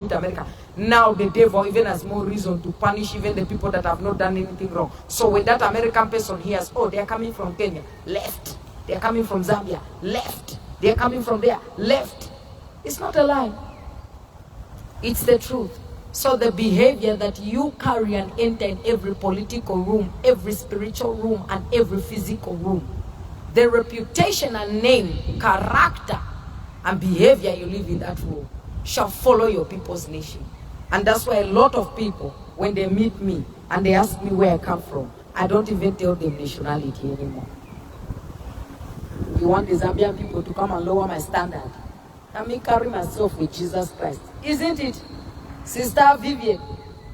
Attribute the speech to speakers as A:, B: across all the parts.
A: America. Now the devil even has more reason to punish even the people that have not done anything wrong. So when that American person hears, oh, they are coming from Kenya, left. They are coming from Zambia, left. They are coming from there, left. It's not a lie. It's the truth. So the behavior that you carry and enter in every political room, every spiritual room, and every physical room, the reputation and name, character, and behavior you live in that room shall follow your people's nation. And that's why a lot of people, when they meet me and they ask me where I come from, I don't even tell them nationality anymore. You want the Zambian people to come and lower my standard? Let me carry myself with Jesus Christ. Isn't it? Sister Vivian,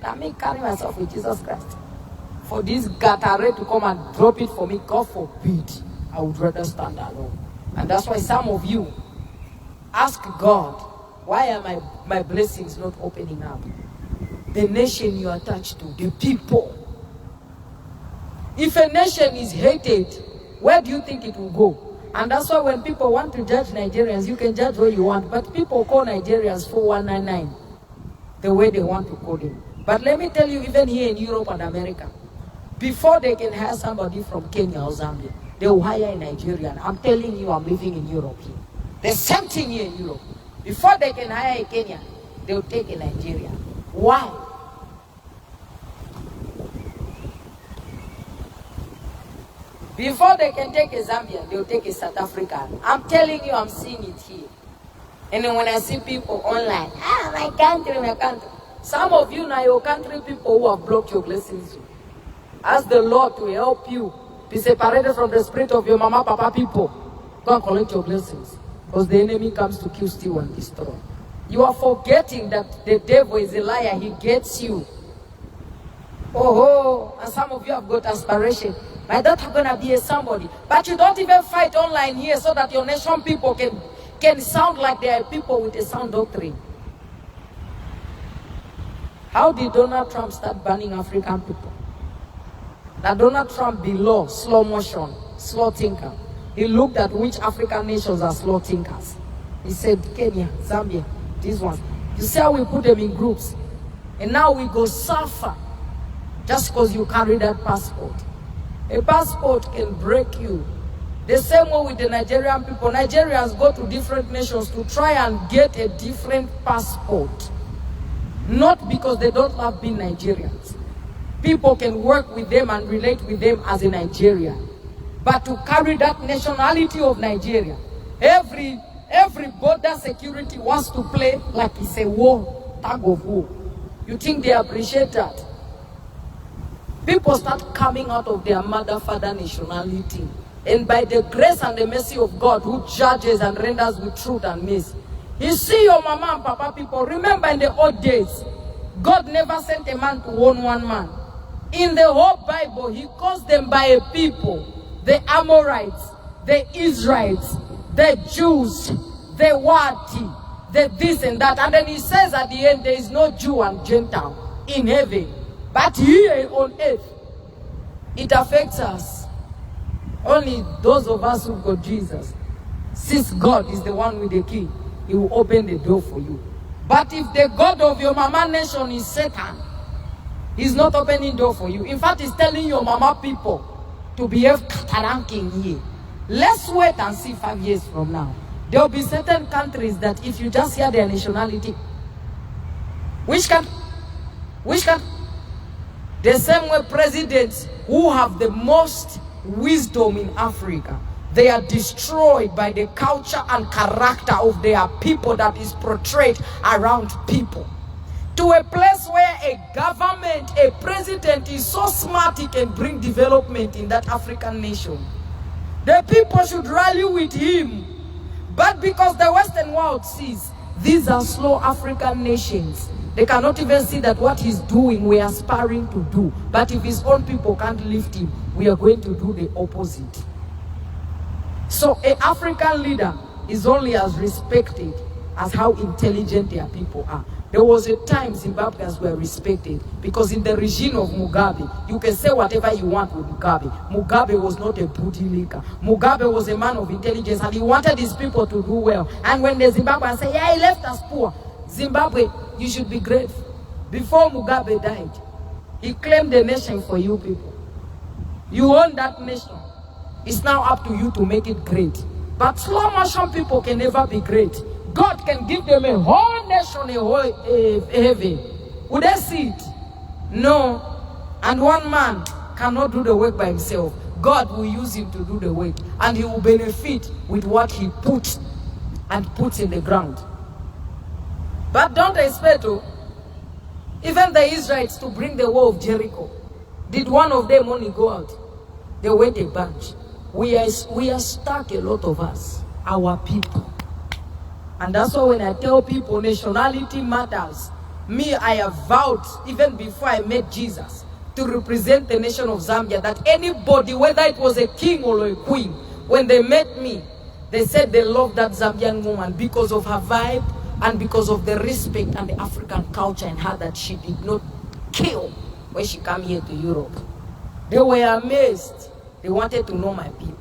A: let me carry myself with Jesus Christ. For this Gatare to come and drop it for me, God forbid, I would rather stand alone. And that's why some of you ask God, why are my blessings not opening up? The nation you are attached to, the people. If a nation is hated, where do you think it will go? And that's why when people want to judge Nigerians, you can judge where you want. But people call Nigerians 4199, the way they want to call them. But let me tell you, even here in Europe and America, before they can hire somebody from Kenya or Zambia, they will hire a Nigerian. I'm telling you, I'm living in Europe here. The same thing here in Europe. Before they can hire a Kenyan, they will take a Nigerian. Why? Before they can take a Zambian, they will take a South African. I'm telling you, I'm seeing it here. And then when I see people online, my country, my country. Some of you now, your country people who have blocked your blessings. Ask the Lord to help you be separated from the spirit of your mama, papa people. Go and collect your blessings. Because the enemy comes to kill, steal, and destroy. You are forgetting that the devil is a liar. He gets you. Oh, and some of you have got aspiration. My daughter gonna be a somebody. But you don't even fight online here so that your nation people can sound like they are people with a sound doctrine. How did Donald Trump start banning African people? Now Donald Trump below slow motion, slow thinker. He looked at which African nations are slow thinkers. He said, Kenya, Zambia, these ones. You see how we put them in groups? And now we go suffer just because you carry that passport. A passport can break you. The same way with the Nigerian people. Nigerians go to different nations to try and get a different passport. Not because they don't love being Nigerians. People can work with them and relate with them as a Nigerian. But to carry that nationality of Nigeria, every border security wants to play like it's a war, tug of war. You think they appreciate that? People start coming out of their mother, father nationality. And by the grace and the mercy of God, who judges and renders with truth and mercy. You see your mama and papa people, remember in the old days, God never sent a man to own one man. In the whole Bible, he calls them by a people. The Amorites, the Israelites, the Jews, the Wati, the this and that. And then he says at the end, there is no Jew and Gentile in heaven. But here on earth, it affects us. Only those of us who got Jesus. Since God is the one with the key, he will open the door for you. But if the God of your mama nation is Satan, he's not opening door for you. In fact, he's telling your mama people to behave kataranking here. Let's wait and see 5 years from now. There will be certain countries that if you just hear their nationality, which can? The same way presidents who have the most wisdom in Africa, they are destroyed by the culture and character of their people that is portrayed around people. To a place where a government, a president is so smart he can bring development in that African nation. The people should rally with him. But because the Western world sees these are slow African nations, they cannot even see that what he's doing we are aspiring to do. But if his own people can't lift him, we are going to do the opposite. So an African leader is only as respected as how intelligent their people are. There was a time Zimbabweans were respected because in the regime of Mugabe, you can say whatever you want with Mugabe. Mugabe was not a booty licker. Mugabe was a man of intelligence and he wanted his people to do well. And when the Zimbabweans say, yeah, he left us poor, Zimbabwe you should be grateful. Before Mugabe died, he claimed the nation for you people. You own that nation. It's now up to you to make it great. But slow motion people can never be great. God can give them a whole nation, a whole heaven. Would they see it? No. And one man cannot do the work by himself. God will use him to do the work. And he will benefit with what he puts in the ground. But don't expect even the Israelites to bring the wall of Jericho. Did one of them only go out? They went a bunch. We are stuck, a lot of us, our people. And that's why when I tell people nationality matters, me, I have vowed, even before I met Jesus, to represent the nation of Zambia, that anybody, whether it was a king or a queen, when they met me, they said they loved that Zambian woman because of her vibe and because of the respect and the African culture and her that she did not kill when she came here to Europe. They were amazed. They wanted to know my people.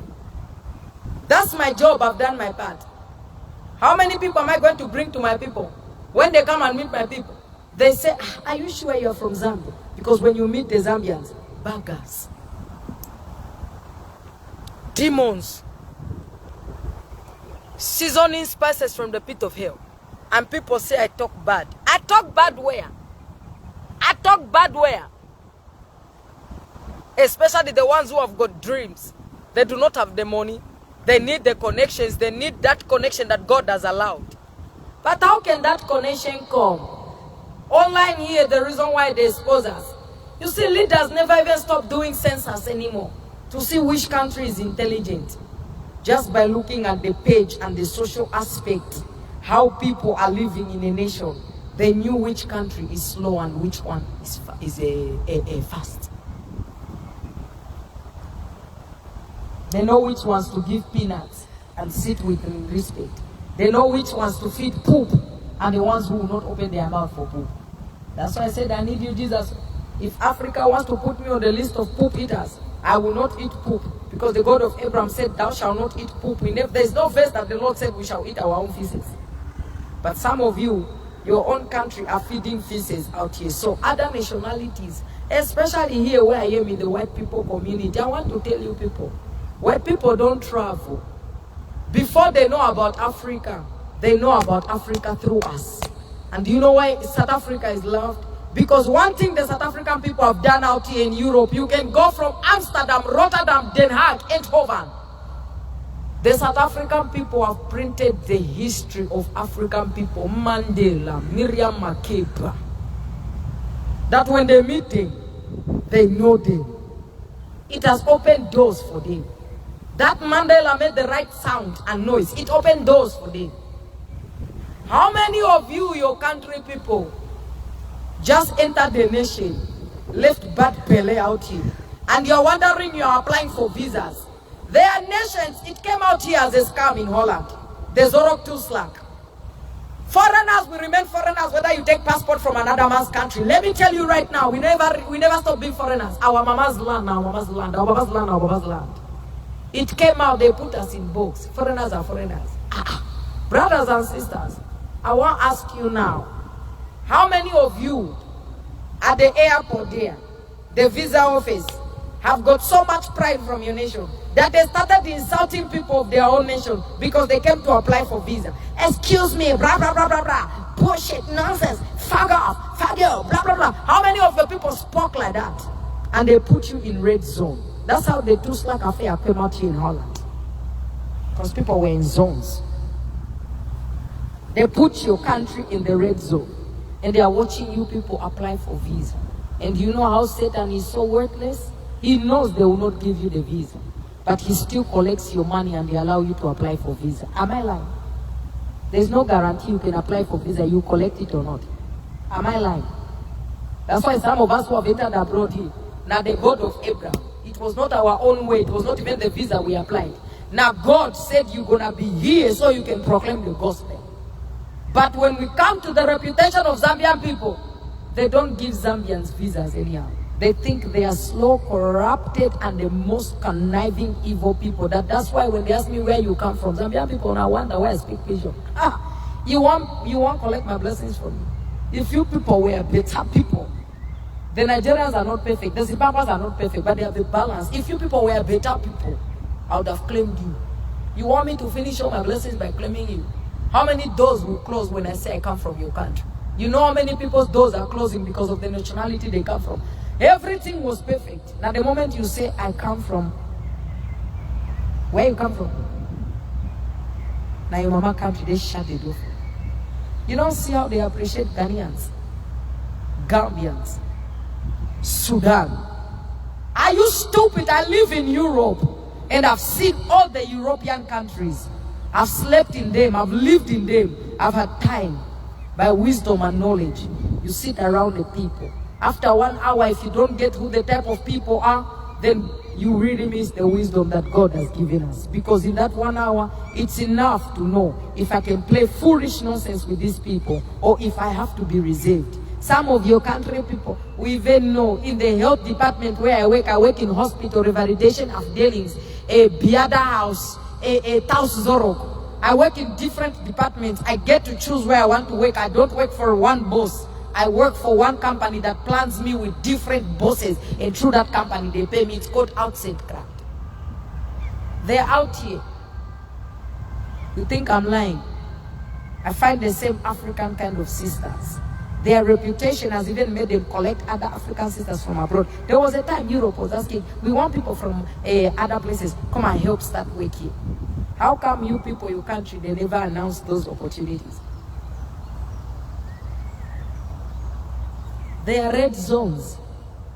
A: That's my job. I've done my part. How many people am I going to bring to my people? When they come and meet my people, they say, are you sure you're from Zambia? Because when you meet the Zambians, beggars, demons, seasoning spices from the pit of hell. And people say I talk bad. I talk bad where? I talk bad where? Especially the ones who have got dreams. They do not have the money. They need the connections. They need that connection that God has allowed. But how can that connection come? Online here, the reason why they expose us. You see, leaders never even stop doing census anymore to see which country is intelligent. Just by looking at the page and the social aspect, how people are living in a nation, they knew which country is slow and which one is fast. They know which ones to give peanuts and sit with respect. They know which ones to feed poop and the ones who will not open their mouth for poop. That's why I said, I need you, Jesus. If Africa wants to put me on the list of poop eaters, I will not eat poop. Because the God of Abraham said, thou shalt not eat poop. There is no verse that the Lord said we shall eat our own feces. But some of you, your own country are feeding feces out here. So other nationalities, especially here where I am in the white people community, I want to tell you people, white people don't travel. Before they know about Africa, they know about Africa through us. And do you know why South Africa is loved? Because one thing the South African people have done out here in Europe, you can go from Amsterdam, Rotterdam, Den Haag, Eindhoven. The South African people have printed the history of African people, Mandela, Miriam Makeba. That when they meet them, they know them. It has opened doors for them. That Mandela made the right sound and noise. It opened doors for them. How many of you, your country people, just entered the nation, left bad Pele out here, and you're wondering you're applying for visas? There are nations, it came out here as a scam in Holland. The Zorok Toeslag. Foreigners will remain foreigners whether you take passport from another man's country. Let me tell you right now, we never stop being foreigners. Our mama's land, our mama's land, our baba's land, our baba's land. It came out, they put us in books. Foreigners are foreigners. Brothers and sisters, I want to ask you now, how many of you at the airport there, the visa office, have got so much pride from your nation that they started insulting people of their own nation because they came to apply for visa? Excuse me, blah, blah, blah, blah, blah. Bullshit, nonsense, fuck off, fuck you, blah, blah, blah. How many of your people spoke like that? And they put you in red zone. That's how the Toeslag affair came out here in Holland. Because people were in zones. They put your country in the red zone. And they are watching you people apply for visa. And you know how Satan is so worthless? He knows they will not give you the visa. But he still collects your money and they allow you to apply for visa. Am I lying? There's no guarantee you can apply for visa, you collect it or not. Am I lying? That's why some of us who have entered abroad here, now the God of Abraham, it was not our own way, it was not even the visa we applied. Now God said you're going to be here so you can proclaim the gospel. But when we come to the reputation of Zambian people, they don't give Zambians visas anyhow. They think they are slow, corrupted, and the most conniving, evil people. That's why when they ask me where you come from, Zambian people now wonder why I speak Pidgin. You want collect my blessings from me? If you people were better people, the Nigerians are not perfect, the Zimbabweans are not perfect, but they have a balance. If you people were better people, I would have claimed you. You want me to finish all my blessings by claiming you? How many doors will close when I say I come from your country? You know how many people's doors are closing because of the nationality they come from? Everything was perfect. Now the moment you say I come from, where you come from? Now your mama country, they shut the door. You don't see how they appreciate Ghanaians, Gambians, Sudan. Are you stupid? I live in Europe and I've seen all the European countries. I've slept in them, I've lived in them. I've had time by wisdom and knowledge. You sit around the people. After 1 hour, if you don't get who the type of people are, then you really miss the wisdom that God has given us. Because in that 1 hour, it's enough to know if I can play foolish nonsense with these people or if I have to be reserved. Some of your country people, we even know in the health department where I work in hospital, revalidation of dealings, a Biada house, a Taus Zorok. I work in different departments. I get to choose where I want to work. I don't work for one boss. I work for one company that plans me with different bosses, and through that company they pay me. It's called outside craft. They're out here. You think I'm lying? I find the same African kind of sisters. Their reputation has even made them collect other African sisters from abroad. There was a time Europe was asking, we want people from other places, come and help start work here. How come you people, your country, they never announced those opportunities? There are red zones,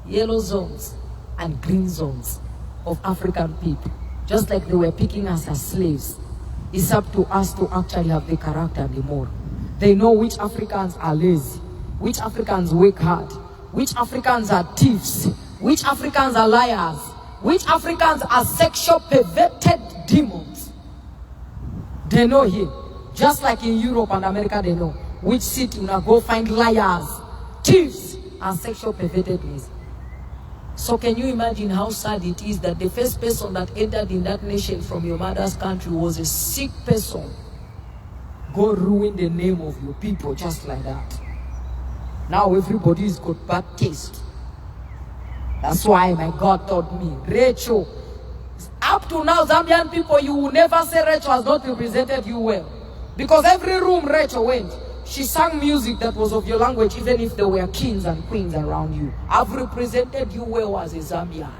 A: yellow zones, and green zones of African people. Just like they were picking us as slaves. It's up to us to actually have the character and the moral. They know which Africans are lazy, which Africans work hard, which Africans are thieves, which Africans are liars, which Africans are sexual perverted demons. They know here. Just like in Europe and America, they know which city now go find liars, thieves, and sexual pervertedness. So can you imagine how sad it is that the first person that entered in that nation from your mother's country was a sick person? God ruin the name of your people just like that. Now everybody's got bad taste. That's why my God taught me, Rachel, up to now Zambian people, you will never say Rachel has not represented you well. Because every room Rachel went, she sang music that was of your language, even if there were kings and queens around you. I've represented you well as a Zambian.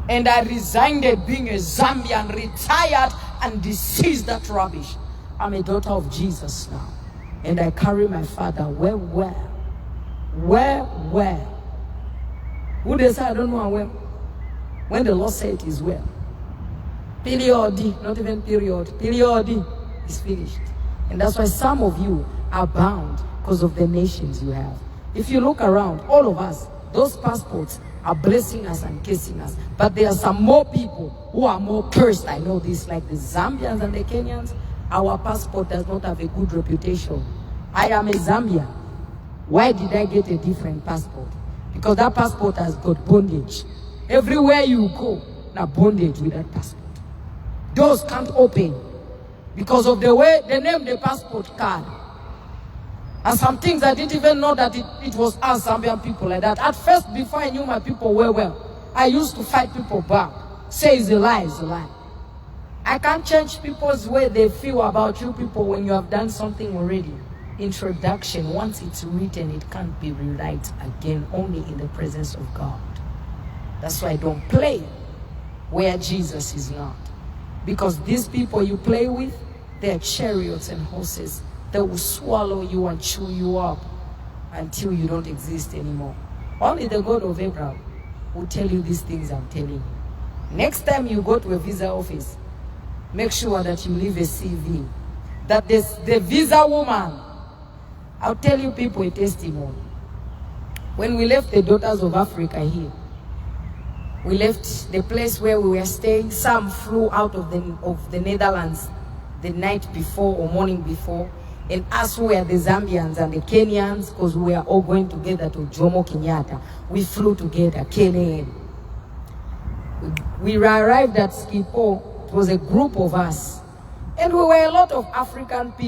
A: And I resigned being a Zambian, retired and deceased that rubbish. I'm a daughter of Jesus now. And I carry my father where? Who they say I don't know where? When the Lord said it is well. Period, not even period. Period is finished. And that's why some of you are bound because of the nations you have. If you look around, all of us, those passports are blessing us and kissing us. But there are some more people who are more cursed. I know this, like the Zambians and the Kenyans. Our passport does not have a good reputation. I am a Zambian. Why did I get a different passport? Because that passport has got bondage. Everywhere you go, now bondage with that passport. Doors can't open because of the way they named the passport card. And some things I didn't even know that it was us Zambian people like that. At first, before I knew my people well, I used to fight people back. Say it's a lie, it's a lie. I can't change people's way they feel about you people when you have done something already. Introduction, once it's written, it can't be rewrite again, only in the presence of God. That's why I don't play where Jesus is not. Because these people you play with, they're chariots and horses. They will swallow you and chew you up until you don't exist anymore. Only the God of Abraham will tell you these things I'm telling you. Next time you go to a visa office, make sure that you leave a CV. That the visa woman, I'll tell you people a testimony. When we left the Daughters of Africa here, we left the place where we were staying. Some flew out of the Netherlands the night before or morning before. And us who were the Zambians and the Kenyans, because we were all going together to Jomo Kenyatta, we flew together, KNM. We arrived at Schiphol. It was a group of us. And we were a lot of African people.